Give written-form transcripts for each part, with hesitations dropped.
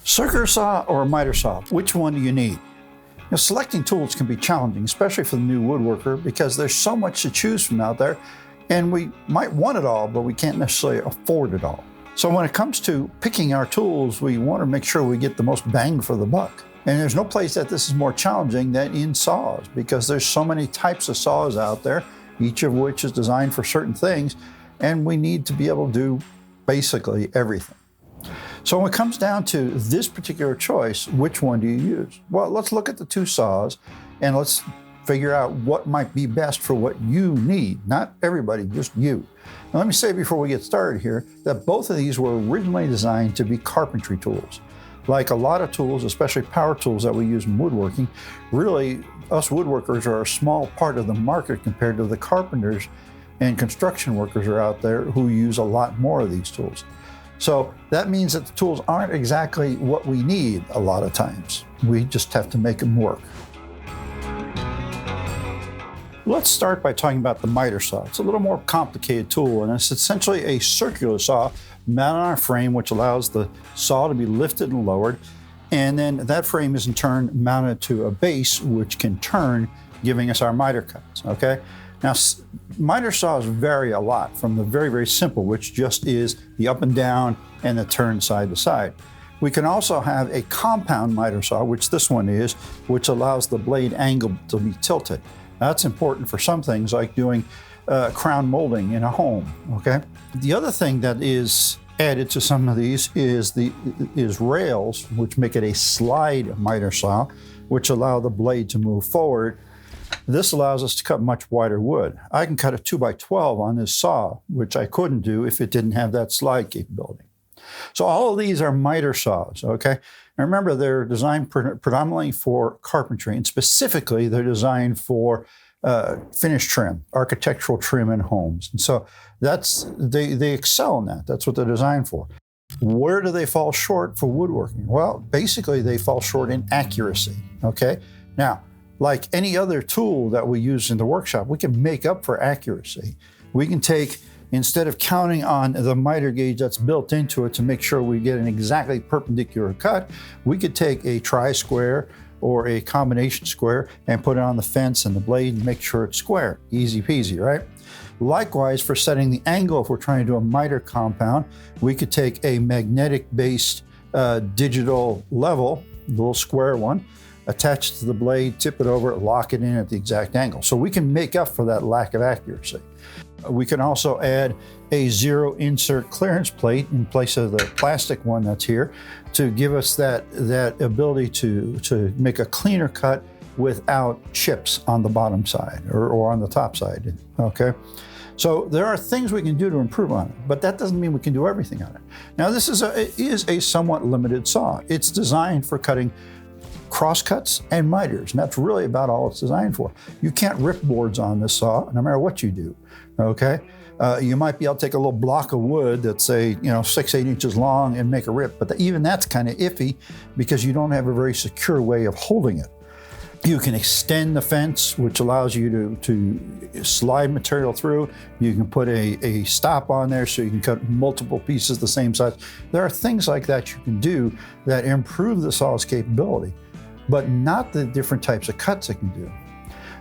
Circular saw or a miter saw, which one do you need? Selecting tools can be challenging, especially for the new woodworker, because there's so much to choose from out there, and we might want it all, but we can't necessarily afford it all. So when it comes to picking our tools, we want to make sure we get the most bang for the buck. And there's no place that this is more challenging than in saws, because there's so many types of saws out there, each of which is designed for certain things, and we need to be able to do basically everything. So when it comes down to this particular choice, which one do you use? Well, let's look at the two saws and let's figure out what might be best for what you need. Not everybody, just you. Now, let me say before we get started here that both of these were originally designed to be carpentry tools. Like a lot of tools, especially power tools that we use in woodworking, really us woodworkers are a small part of the market compared to the carpenters and construction workers are out there who use a lot more of these tools. So that means that the tools aren't exactly what we need a lot of times. We just have to make them work. Let's start by talking about the miter saw. It's a little more complicated tool, and it's essentially a circular saw mounted on a frame which allows the saw to be lifted and lowered, and then that frame is in turn mounted to a base which can turn, giving us our miter cuts, okay? Now, miter saws vary a lot from the very, very simple, which just is the up and down and the turn side to side. We can also have a compound miter saw, which this one is, which allows the blade angle to be tilted. That's important for some things like doing crown molding in a home, okay? The other thing that is added to some of these is rails, which make it a slide miter saw, which allow the blade to move forward. This allows us to cut much wider wood. I can cut a 2x12 on this saw, which I couldn't do if it didn't have that slide capability. So all of these are miter saws, okay? And remember, they're designed predominantly for carpentry, and specifically they're designed for finish trim, architectural trim in homes. And so they excel in that. That's what they're designed for. Where do they fall short for woodworking? Well, basically they fall short in accuracy, okay? Now, like any other tool that we use in the workshop, we can make up for accuracy. We can take, instead of counting on the miter gauge that's built into it to make sure we get an exactly perpendicular cut, we could take a tri-square or a combination square and put it on the fence and the blade and make sure it's square. Easy peasy, right? Likewise, for setting the angle, if we're trying to do a miter compound, we could take a magnetic-based digital level, little square one, attach it to the blade, tip it over, lock it in at the exact angle. So we can make up for that lack of accuracy. We can also add a zero insert clearance plate in place of the plastic one that's here to give us that ability to make a cleaner cut without chips on the bottom side or on the top side, okay? So there are things we can do to improve on it, but that doesn't mean we can do everything on it. Now this is a somewhat limited saw. It's designed for cutting crosscuts and miters, and that's really about all it's designed for. You can't rip boards on this saw, no matter what you do, okay? You might be able to take a little block of wood that's, say, 6-8 inches long and make a rip, but even that's kind of iffy because you don't have a very secure way of holding it. You can extend the fence, which allows you to slide material through. You can put a stop on there so you can cut multiple pieces the same size. There are things like that you can do that improve the saw's capability, but not the different types of cuts it can do.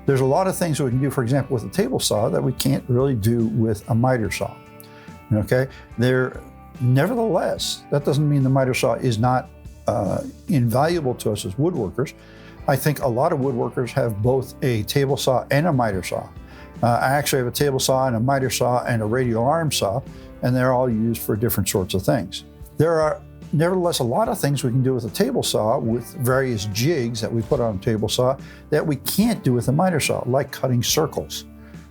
There's a lot of things that we can do, for example, with a table saw that we can't really do with a miter saw, okay? Nevertheless, that doesn't mean the miter saw is not invaluable to us as woodworkers. I think a lot of woodworkers have both a table saw and a miter saw. I actually have a table saw and a miter saw and a radial arm saw, and they're all used for different sorts of things. There are nevertheless a lot of things we can do with a table saw with various jigs that we put on a table saw that we can't do with a miter saw, like cutting circles,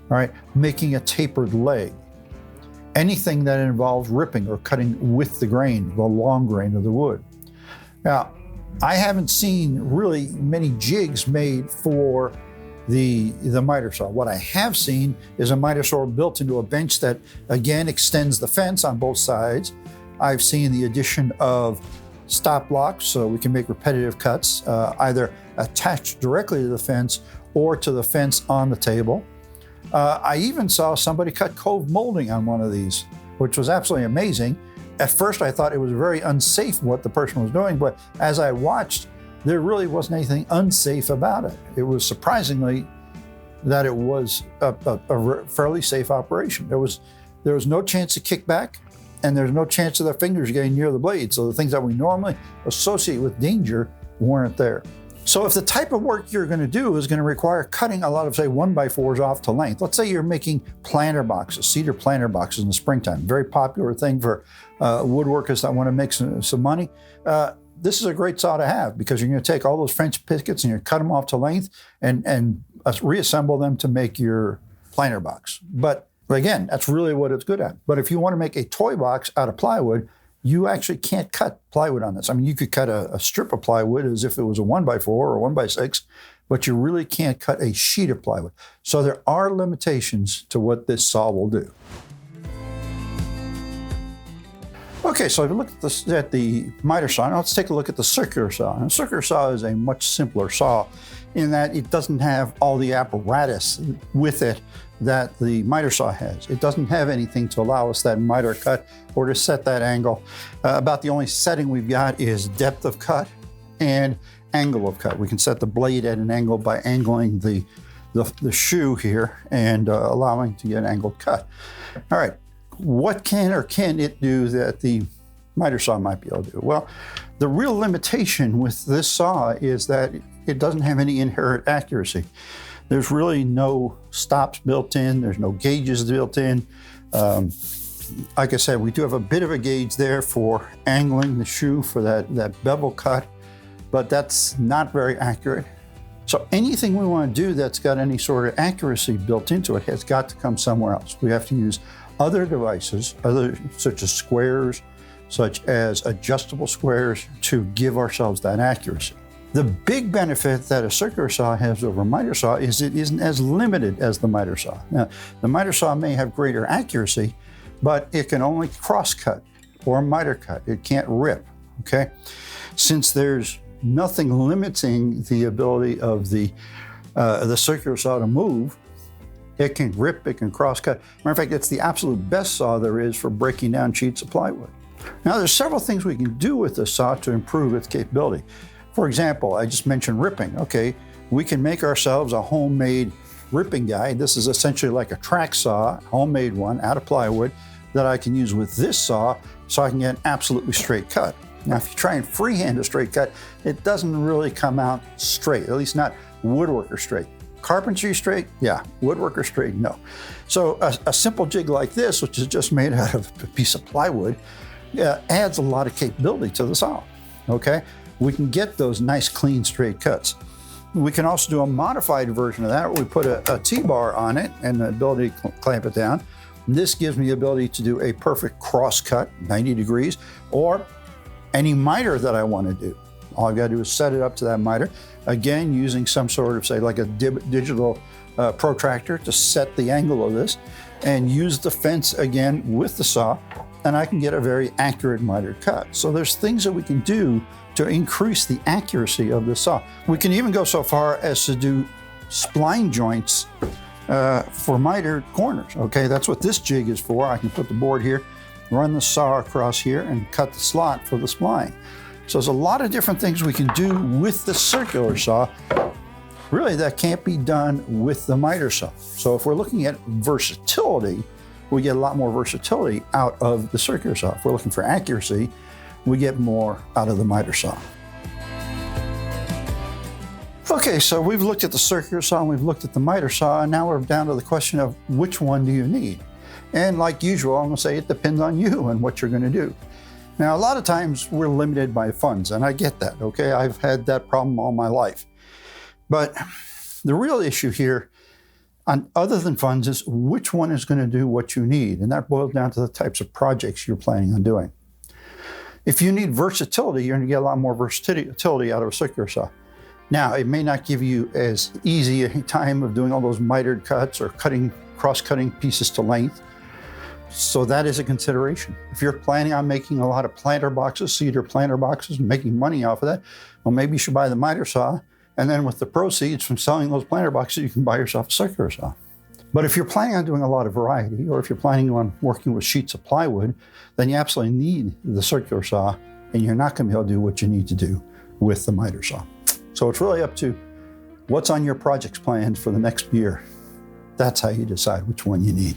all right, making a tapered leg, anything that involves ripping or cutting with the grain, the long grain of the wood. Now, I haven't seen really many jigs made for the miter saw. What I have seen is a miter saw built into a bench that, again, extends the fence on both sides. I've seen the addition of stop blocks so we can make repetitive cuts, either attached directly to the fence or to the fence on the table. I even saw somebody cut cove molding on one of these, which was absolutely amazing. At first, I thought it was very unsafe what the person was doing, but as I watched, there really wasn't anything unsafe about it. It was surprisingly that it was a fairly safe operation. There was no chance of kickback, and there's no chance of their fingers getting near the blade. So the things that we normally associate with danger weren't there. So if the type of work you're going to do is going to require cutting a lot of, say, 1x4s off to length, let's say you're making planter boxes, cedar planter boxes in the springtime, very popular thing for woodworkers that want to make some money. This is a great saw to have because you're going to take all those French pickets and you cut them off to length and reassemble them to make your planter box. But again, that's really what it's good at. But if you want to make a toy box out of plywood, you actually can't cut plywood on this. I mean, you could cut a strip of plywood as if it was a 1x4 or 1x6, but you really can't cut a sheet of plywood. So there are limitations to what this saw will do. Okay, so if you look at the miter saw, now let's take a look at the circular saw. And a circular saw is a much simpler saw in that it doesn't have all the apparatus with it that the miter saw has. It doesn't have anything to allow us that miter cut or to set that angle. About the only setting we've got is depth of cut and angle of cut. We can set the blade at an angle by angling the shoe here and allowing to get an angled cut. All right, what can it do that the miter saw might be able to do? Well, the real limitation with this saw is that it doesn't have any inherent accuracy. There's really no stops built in. There's no gauges built in. Like I said, we do have a bit of a gauge there for angling the shoe for that bevel cut, but that's not very accurate. So anything we want to do that's got any sort of accuracy built into it has got to come somewhere else. We have to use other devices, such as squares, such as adjustable squares, to give ourselves that accuracy. The big benefit that a circular saw has over a miter saw is it isn't as limited as the miter saw. Now, the miter saw may have greater accuracy, but it can only cross-cut or miter cut. It can't rip, okay? Since there's nothing limiting the ability of the circular saw to move, it can rip, it can cross-cut. Matter of fact, it's the absolute best saw there is for breaking down sheets of plywood. Now, there's several things we can do with the saw to improve its capability. For example, I just mentioned ripping. Okay, we can make ourselves a homemade ripping guide. This is essentially like a track saw, homemade one out of plywood that I can use with this saw so I can get an absolutely straight cut. Now, if you try and freehand a straight cut, it doesn't really come out straight, at least not woodworker straight. Carpentry straight? Yeah. Woodworker straight? No. So a simple jig like this, which is just made out of a piece of plywood, adds a lot of capability to the saw, okay? We can get those nice, clean, straight cuts. We can also do a modified version of that where we put a T-bar on it and the ability to clamp it down. This gives me the ability to do a perfect cross cut, 90 degrees, or any miter that I want to do. All I've got to do is set it up to that miter. Again, using some sort of, say, like a digital protractor to set the angle of this, and use the fence again with the saw, and I can get a very accurate miter cut. So there's things that we can do to increase the accuracy of the saw. We can even go so far as to do spline joints for mitered corners. Okay, that's what this jig is for. I can put the board here, run the saw across here, and cut the slot for the spline. So there's a lot of different things we can do with the circular saw, really, that can't be done with the miter saw. So if we're looking at versatility, we get a lot more versatility out of the circular saw. If we're looking for accuracy, we get more out of the miter saw. Okay, so we've looked at the circular saw and we've looked at the miter saw, and now we're down to the question of which one do you need? And like usual, I'm gonna say it depends on you and what you're gonna do. Now, a lot of times we're limited by funds, and I get that, okay? I've had that problem all my life. But the real issue here, other than funds, is which one is gonna do what you need, and that boils down to the types of projects you're planning on doing. If you need versatility, you're gonna get a lot more versatility out of a circular saw. Now, it may not give you as easy a time of doing all those mitered cuts or cross-cutting pieces to length. So that is a consideration. If you're planning on making a lot of planter boxes, cedar planter boxes, and making money off of that, well, maybe you should buy the miter saw, and then with the proceeds from selling those planter boxes, you can buy yourself a circular saw. But if you're planning on doing a lot of variety, or if you're planning on working with sheets of plywood, then you absolutely need the circular saw, and you're not going to be able to do what you need to do with the miter saw. So it's really up to what's on your project's plans for the next year. That's how you decide which one you need.